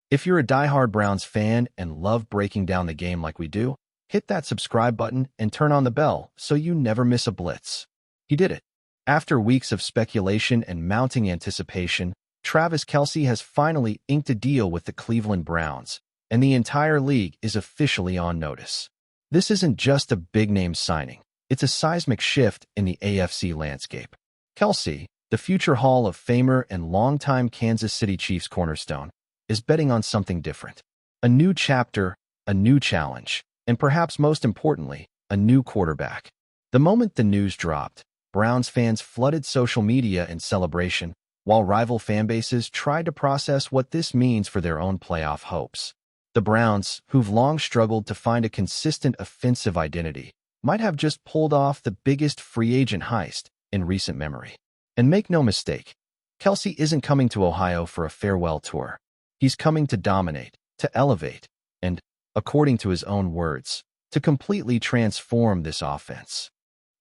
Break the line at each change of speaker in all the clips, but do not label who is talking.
If you're a diehard Browns fan and love breaking down the game like we do, hit that subscribe button and turn on the bell so you never miss a blitz. He did it. After weeks of speculation and mounting anticipation, Travis Kelce has finally inked a deal with the Cleveland Browns, and the entire league is officially on notice. This isn't just a big-name signing. It's a seismic shift in the AFC landscape. Kelce, the future Hall of Famer and longtime Kansas City Chiefs cornerstone, is betting on something different. A new chapter, a new challenge, and perhaps most importantly, a new quarterback. The moment the news dropped, Browns fans flooded social media in celebration, while rival fanbases tried to process what this means for their own playoff hopes. The Browns, who've long struggled to find a consistent offensive identity, might have just pulled off the biggest free agent heist in recent memory. And make no mistake, Kelce isn't coming to Ohio for a farewell tour. He's coming to dominate, to elevate, and, according to his own words, to completely transform this offense.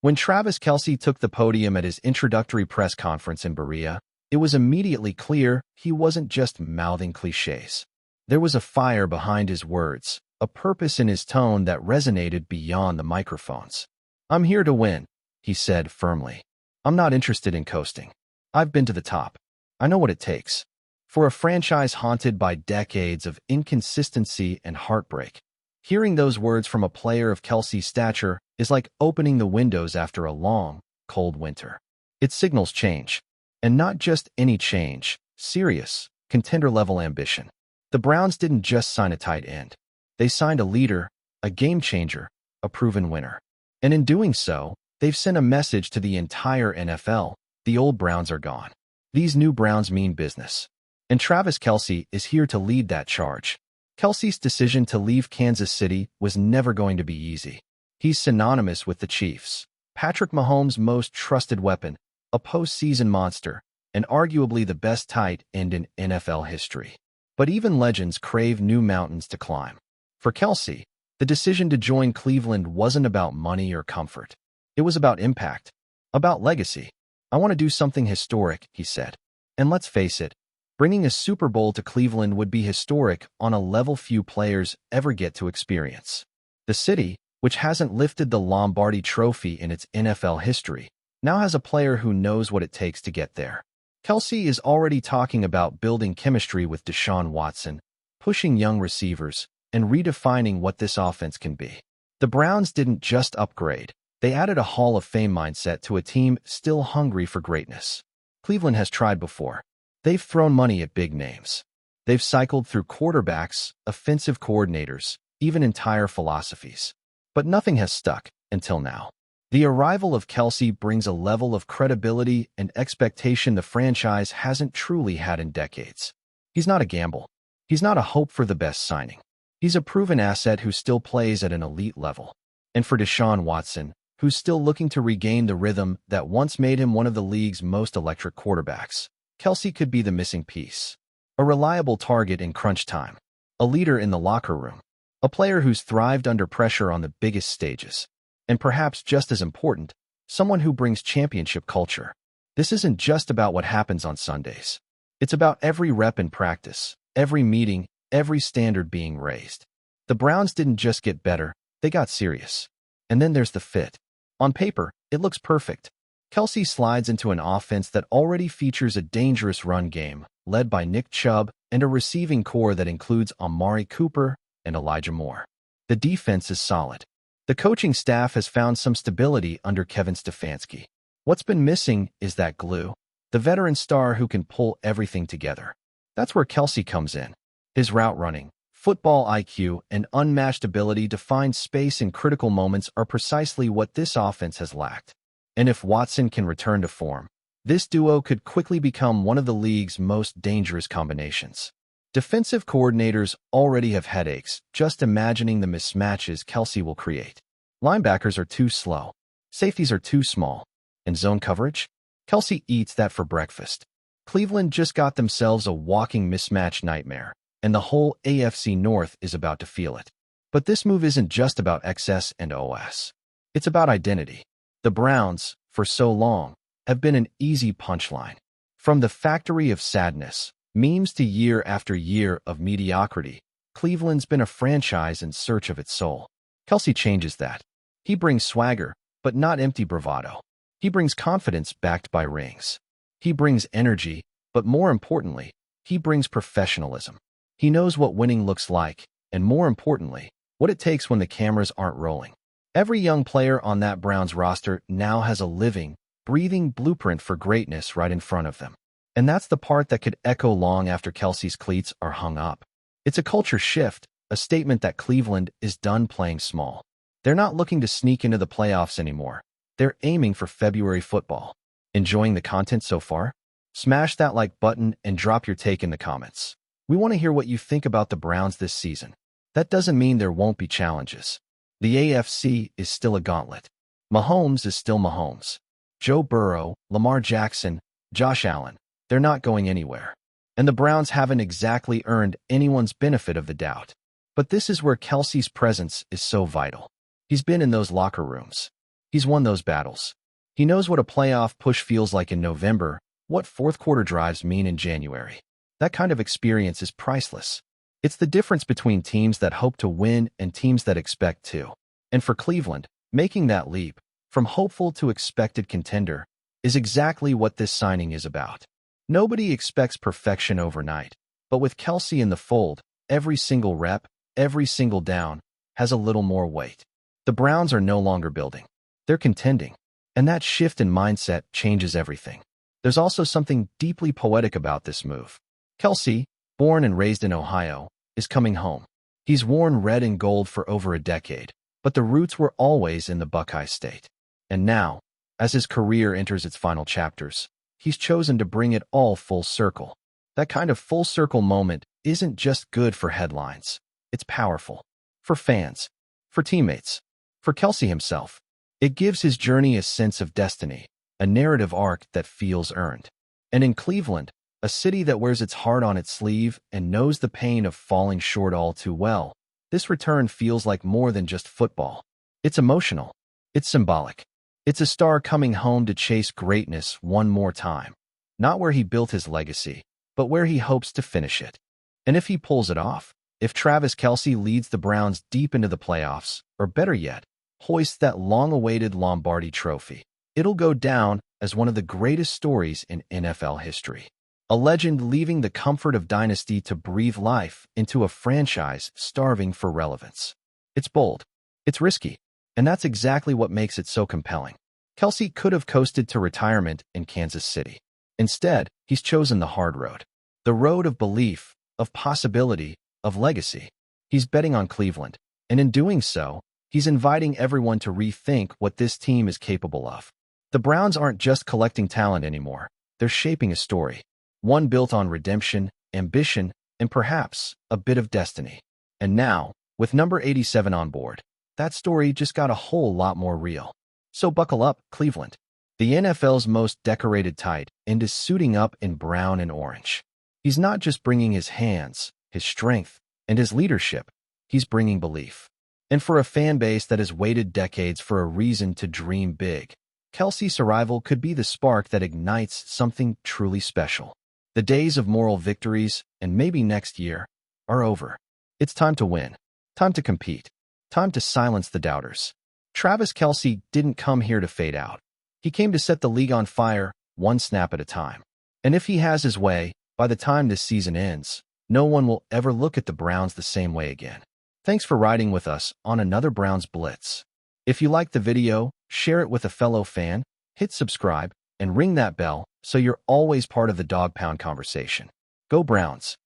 When Travis Kelce took the podium at his introductory press conference in Berea, it was immediately clear he wasn't just mouthing cliches. There was a fire behind his words, a purpose in his tone that resonated beyond the microphones. "I'm here to win," he said firmly. "I'm not interested in coasting. I've been to the top. I know what it takes." For a franchise haunted by decades of inconsistency and heartbreak, hearing those words from a player of Kelce's stature is like opening the windows after a long, cold winter. It signals change. And not just any change, serious, contender-level ambition. The Browns didn't just sign a tight end. They signed a leader, a game-changer, a proven winner. And in doing so, they've sent a message to the entire NFL: the old Browns are gone. These new Browns mean business. And Travis Kelce is here to lead that charge. Kelce's decision to leave Kansas City was never going to be easy. He's synonymous with the Chiefs, Patrick Mahomes' most trusted weapon, a postseason monster, and arguably the best tight end in NFL history. But even legends crave new mountains to climb. For Kelce, the decision to join Cleveland wasn't about money or comfort. It was about impact, about legacy. "I want to do something historic," he said. And let's face it, bringing a Super Bowl to Cleveland would be historic on a level few players ever get to experience. The city, which hasn't lifted the Lombardi Trophy in its NFL history, now has a player who knows what it takes to get there. Kelce is already talking about building chemistry with Deshaun Watson, pushing young receivers, and redefining what this offense can be. The Browns didn't just upgrade. They added a Hall of Fame mindset to a team still hungry for greatness. Cleveland has tried before. They've thrown money at big names. They've cycled through quarterbacks, offensive coordinators, even entire philosophies. But nothing has stuck until now. The arrival of Kelce brings a level of credibility and expectation the franchise hasn't truly had in decades. He's not a gamble. He's not a hope for the best signing. He's a proven asset who still plays at an elite level. And for Deshaun Watson, who's still looking to regain the rhythm that once made him one of the league's most electric quarterbacks, Kelce could be the missing piece. A reliable target in crunch time. A leader in the locker room. A player who's thrived under pressure on the biggest stages. And perhaps just as important, someone who brings championship culture. This isn't just about what happens on Sundays. It's about every rep in practice, every meeting, every standard being raised. The Browns didn't just get better, they got serious. And then there's the fit. On paper, it looks perfect. Kelce slides into an offense that already features a dangerous run game, led by Nick Chubb, and a receiving core that includes Amari Cooper and Elijah Moore. The defense is solid. The coaching staff has found some stability under Kevin Stefanski. What's been missing is that glue, the veteran star who can pull everything together. That's where Kelce comes in. His route running, football IQ, and unmatched ability to find space in critical moments are precisely what this offense has lacked. And if Watson can return to form, this duo could quickly become one of the league's most dangerous combinations. Defensive coordinators already have headaches just imagining the mismatches Kelce will create. Linebackers are too slow, safeties are too small, and zone coverage? Kelce eats that for breakfast. Cleveland just got themselves a walking mismatch nightmare, and the whole AFC North is about to feel it. But this move isn't just about XS and OS. It's about identity. The Browns, for so long, have been an easy punchline. From the factory of sadness, Memes to year after year of mediocrity. Cleveland's been a franchise in search of its soul. Kelce changes that. He brings swagger, but not empty bravado. He brings confidence backed by rings. He brings energy, but more importantly, he brings professionalism. He knows what winning looks like, and more importantly, what it takes when the cameras aren't rolling. Every young player on that Browns roster now has a living, breathing blueprint for greatness right in front of them. And that's the part that could echo long after Kelce's cleats are hung up. It's a culture shift, a statement that Cleveland is done playing small. They're not looking to sneak into the playoffs anymore. They're aiming for February football. Enjoying the content so far? Smash that like button and drop your take in the comments. We want to hear what you think about the Browns this season. That doesn't mean there won't be challenges. The AFC is still a gauntlet. Mahomes is still Mahomes. Joe Burrow, Lamar Jackson, Josh Allen, they're not going anywhere. And the Browns haven't exactly earned anyone's benefit of the doubt. But this is where Kelce's presence is so vital. He's been in those locker rooms. He's won those battles. He knows what a playoff push feels like in November, what fourth-quarter drives mean in January. That kind of experience is priceless. It's the difference between teams that hope to win and teams that expect to. And for Cleveland, making that leap, from hopeful to expected contender, is exactly what this signing is about. Nobody expects perfection overnight, but with Kelce in the fold, every single rep, every single down, has a little more weight. The Browns are no longer building. They're contending. And that shift in mindset changes everything. There's also something deeply poetic about this move. Kelce, born and raised in Ohio, is coming home. He's worn red and gold for over a decade, but the roots were always in the Buckeye State. And now, as his career enters its final chapters, he's chosen to bring it all full circle. That kind of full circle moment isn't just good for headlines. It's powerful. For fans, for teammates, for Kelce himself. It gives his journey a sense of destiny, a narrative arc that feels earned. And in Cleveland, a city that wears its heart on its sleeve and knows the pain of falling short all too well, this return feels like more than just football. It's emotional. It's symbolic. It's a star coming home to chase greatness one more time. Not where he built his legacy, but where he hopes to finish it. And if he pulls it off, if Travis Kelce leads the Browns deep into the playoffs, or better yet, hoists that long-awaited Lombardi trophy, it'll go down as one of the greatest stories in NFL history. A legend leaving the comfort of dynasty to breathe life into a franchise starving for relevance. It's bold. It's risky. And that's exactly what makes it so compelling. Kelce could have coasted to retirement in Kansas City. Instead, he's chosen the hard road. The road of belief, of possibility, of legacy. He's betting on Cleveland. And in doing so, he's inviting everyone to rethink what this team is capable of. The Browns aren't just collecting talent anymore. They're shaping a story. One built on redemption, ambition, and perhaps a bit of destiny. And now, with number 87 on board, that story just got a whole lot more real. So buckle up, Cleveland. The NFL's most decorated tight end is suiting up in brown and orange. He's not just bringing his hands, his strength, and his leadership. He's bringing belief. And for a fan base that has waited decades for a reason to dream big, Kelce's arrival could be the spark that ignites something truly special. The days of moral victories, and maybe next year, are over. It's time to win. Time to compete. Time to silence the doubters. Travis Kelce didn't come here to fade out. He came to set the league on fire, one snap at a time. And if he has his way, by the time this season ends, no one will ever look at the Browns the same way again. Thanks for riding with us on another Browns Blitz. If you liked the video, share it with a fellow fan, hit subscribe, and ring that bell so you're always part of the Dawg Pound conversation. Go Browns!